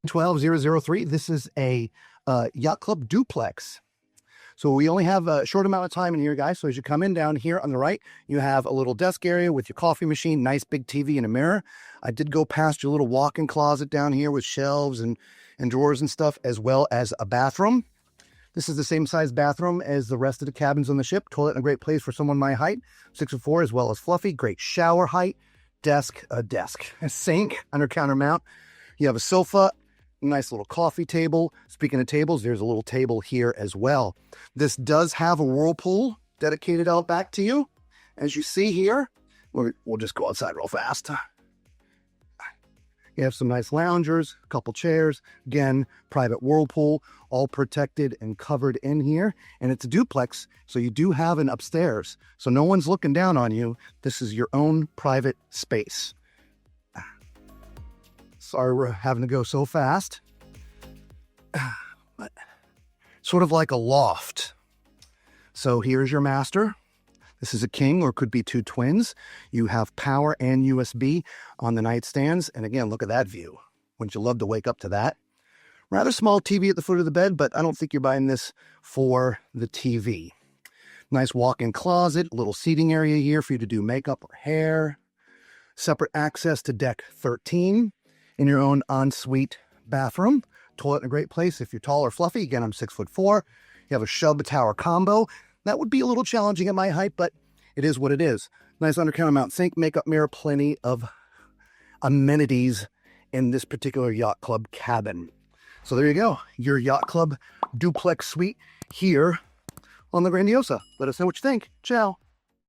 12003. This is a Yacht Club Duplex. So we only have a short amount of time in here, guys. So as you come in down here on the right, you have a little desk area with your coffee machine, nice big TV and a mirror. I did go past your little walk-in closet down here with shelves and drawers and stuff, as well as a bathroom. This is the same size bathroom as the rest of the cabins on the ship. Toilet in a great place for someone my height, 6'4", as well as fluffy. Great shower height. A sink, under counter mount. You have a sofa, nice little coffee table. Speaking of tables, there's a little table here as well. This does have a Whirlpool dedicated out back to you. As you see here, we'll just go outside real fast. You have some nice loungers, a couple chairs. Again, private Whirlpool, all protected and covered in here. And it's a duplex, so you do have an upstairs. So no one's looking down on you. This is your own private space. Sorry we're having to go so fast. But sort of like a loft. So here's your master. This is a king, or could be two twins. You have power and USB on the nightstands. And again, look at that view. Wouldn't you love to wake up to that? Rather small TV at the foot of the bed, but I don't think you're buying this for the TV. Nice walk-in closet, little seating area here for you to do makeup or hair. Separate access to deck 13 in your own ensuite bathroom. Toilet in a great place if you're tall or fluffy. Again, I'm 6'4". You have a shub tower combo. That would be a little challenging at my height, but it is what it is. Nice under counter mount sink, makeup mirror, plenty of amenities in this particular Yacht Club cabin. So there you go, your Yacht Club Duplex Suite here on the Grandiosa. Let us know what you think. Ciao.